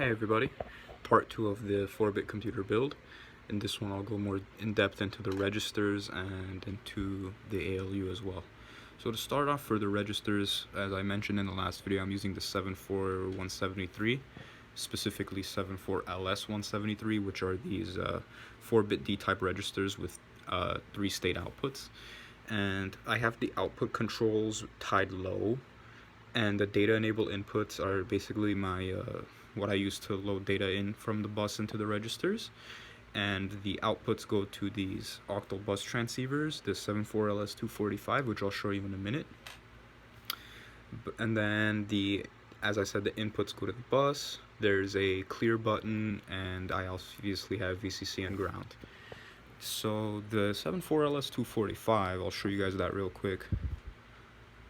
Hey everybody, part 2 of the 4-bit computer build. In this one I'll go more in depth into the registers and into the ALU as well. So to start off, for the registers, as I mentioned in the last video, I'm using the 74173, specifically 74LS173, which are these 4-bit D-type registers with 3 state outputs. And I have the output controls tied low, and the data enable inputs are basically my what I use to load data in from the bus into the registers, and the outputs go to these Octal bus transceivers, the 74LS245, which I'll show you in a minute. And then as I said, the inputs go to the bus. There's a clear button, and I obviously have VCC and ground. So the 74LS245, I'll show you guys that real quick.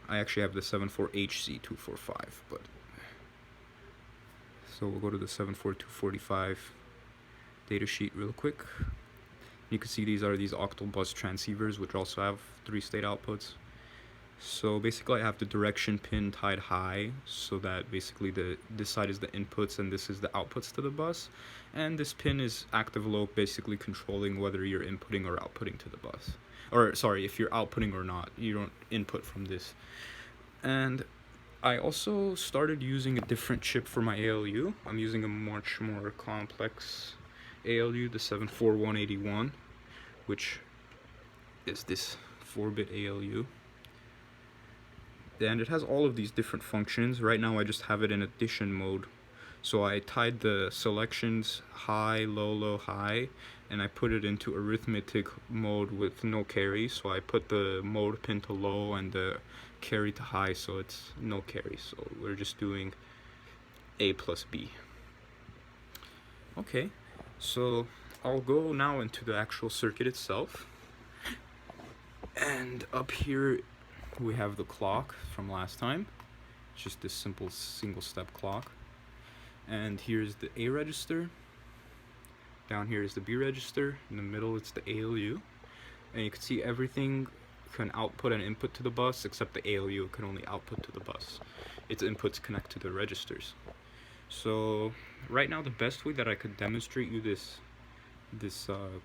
I actually have the 74HC245, but so we'll go to the 74245 datasheet real quick. You can see these are these Octal bus transceivers, which also have 3 state outputs. So basically I have the direction pin tied high, so that basically this side is the inputs and this is the outputs to the bus, and this pin is active low, basically controlling whether you're inputting or outputting to the bus. Or sorry, if you're outputting or not, you don't input from this. And I also started using a different chip for my ALU. I'm using a much more complex ALU, the 74181, which is this 4-bit ALU. And it has all of these different functions. Right now I just have it in addition mode. So I tied the selections high, low, low, high, and I put it into arithmetic mode with no carry. So I put the mode pin to low and the carry to high, so it's no carry. So we're just doing A plus B. Okay, so I'll go now into the actual circuit itself. And up here we have the clock from last time. It's just this simple single step clock. And here's the A register. Down here is the B register. In the middle it's the ALU. And you can see everything can output and input to the bus, except the ALU can only output to the bus. Its inputs connect to the registers. So right now the best way that I could demonstrate you this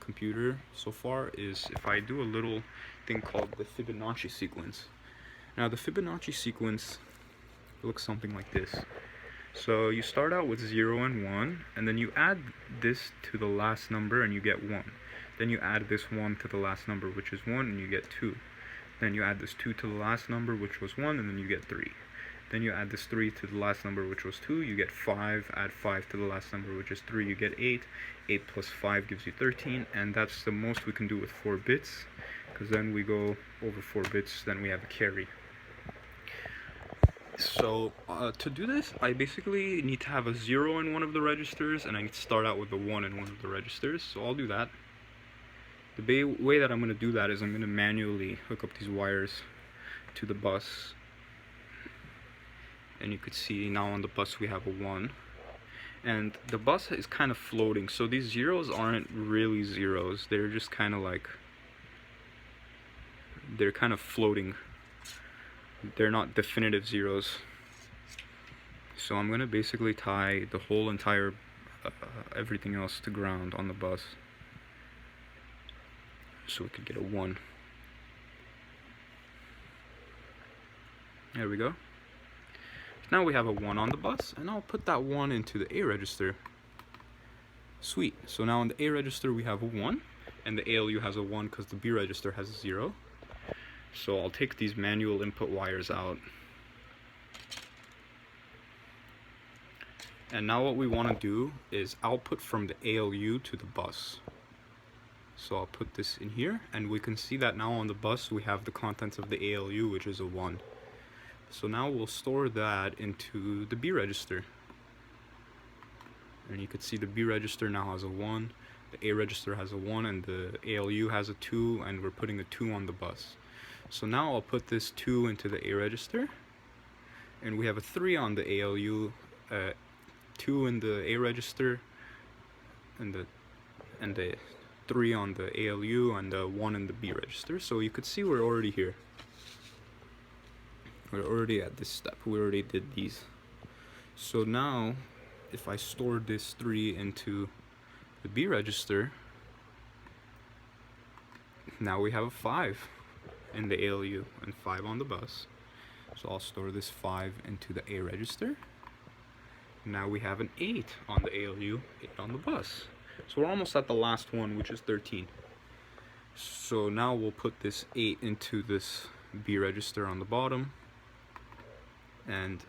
computer so far is if I do a little thing called the Fibonacci sequence. Now the Fibonacci sequence looks something like this. So you start out with 0 and 1, and then you add this to the last number and you get 1. Then you add this 1 to the last number, which is 1, and you get 2. Then you add this 2 to the last number, which was 1, and then you get 3. Then you add this 3 to the last number, which was 2, you get 5. Add 5 to the last number, which is 3, you get 8. 8 plus 5 gives you 13, and that's the most we can do with 4 bits, because then we go over 4 bits, then we have a carry. So to do this, I basically need to have a 0 in one of the registers, and I need to start out with a 1 in one of the registers. So I'll do that. The way that I'm going to do that is I'm going to manually hook up these wires to the bus. And you could see now on the bus we have a 1. And the bus is kind of floating, so these zeros aren't really zeros. They're just kind of like, they're kind of floating. They're not definitive zeros. So I'm going to basically tie the whole entire everything else to ground on the bus, so we could get a 1. There we go. Now we have a 1 on the bus, and I'll put that 1 into the A register. Sweet. So now in the A register we have a 1, and the ALU has a 1 because the B register has a 0. So I'll take these manual input wires out. And now what we want to do is output from the ALU to the bus. So I'll put this in here, and we can see that now on the bus we have the contents of the ALU, which is a 1. So now we'll store that into the B register. And you can see the B register now has a 1, the A register has a 1, and the ALU has a 2, and we're putting a 2 on the bus. So now I'll put this 2 into the A register, and we have a 3 on the ALU, 2 in the A register, and the 3 on the ALU, and the 1 in the B register. So you could see we're already here. We're already at this step. We already did these. So now if I store this 3 into the B register, now we have a 5 in the ALU and 5 on the bus. So I'll store this 5 into the A register. Now we have an 8 on the ALU, 8 on the bus. So we're almost at the last one, which is 13. So now we'll put this 8 into this B register on the bottom. And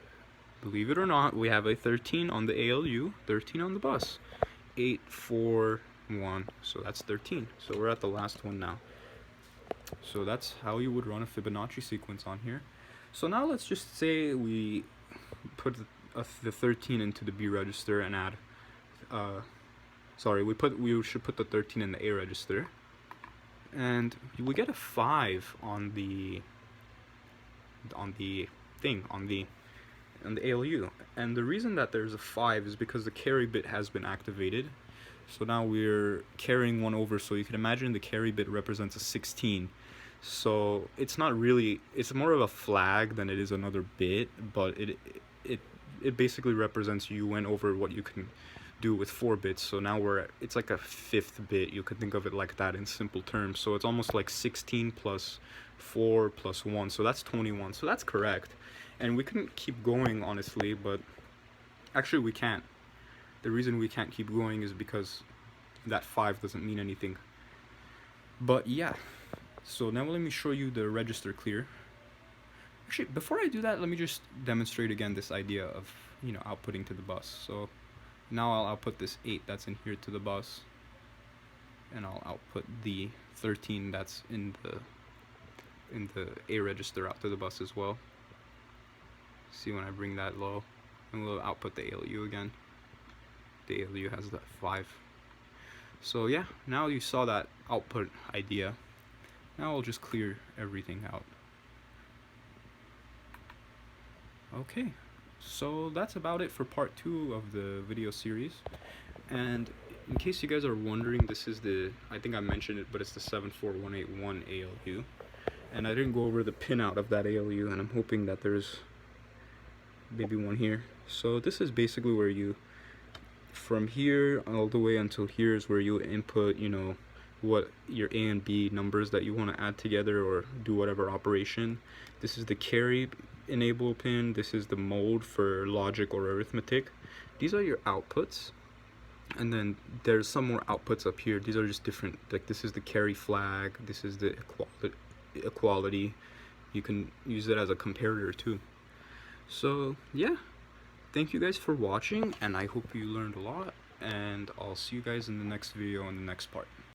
believe it or not, we have a 13 on the ALU, 13 on the bus. 8, 4, 1, so that's 13. So we're at the last one now. So that's how you would run a Fibonacci sequence on here. So now let's just say we put the 13 into the B register and add, we should put the 13 in the A register, and we get a 5 on the ALU. And the reason that there's a 5 is because the carry bit has been activated. So now we're carrying 1 over, so you can imagine the carry bit represents a 16. So it's not really, it's more of a flag than it is another bit, but it basically represents you went over what you can do with 4 bits. So now it's like a 5th bit. You could think of it like that in simple terms. So it's almost like 16 plus 4 plus 1, so that's 21. So that's correct. And we couldn't keep going, honestly, but actually we can't. The reason we can't keep going is because that 5 doesn't mean anything. But yeah, so now let me show you the register clear. Actually, before I do that, let me just demonstrate again this idea of, outputting to the bus. So now I'll output this 8 that's in here to the bus, and I'll output the 13 that's in the A register out to the bus as well. See, when I bring that low, and we'll output the ALU again. The ALU has that 5. So yeah, now you saw that output idea. Now I'll just clear everything out. Okay, so that's about it for part 2 of the video series. And in case you guys are wondering, this is I think I mentioned it, but it's the 74181 ALU. And I didn't go over the pinout of that ALU, and I'm hoping that there's maybe one here. So this is basically where you, from here all the way until here is where you input, what your A and B numbers that you want to add together or do whatever operation. This is the carry enable pin. This is the mode for logic or arithmetic. These are your outputs, and then there's some more outputs up here. These are just different, like this is the carry flag, this is the equality. You can use it as a comparator too. So yeah, thank you guys for watching, and I hope you learned a lot, and I'll see you guys in the next video in the next part.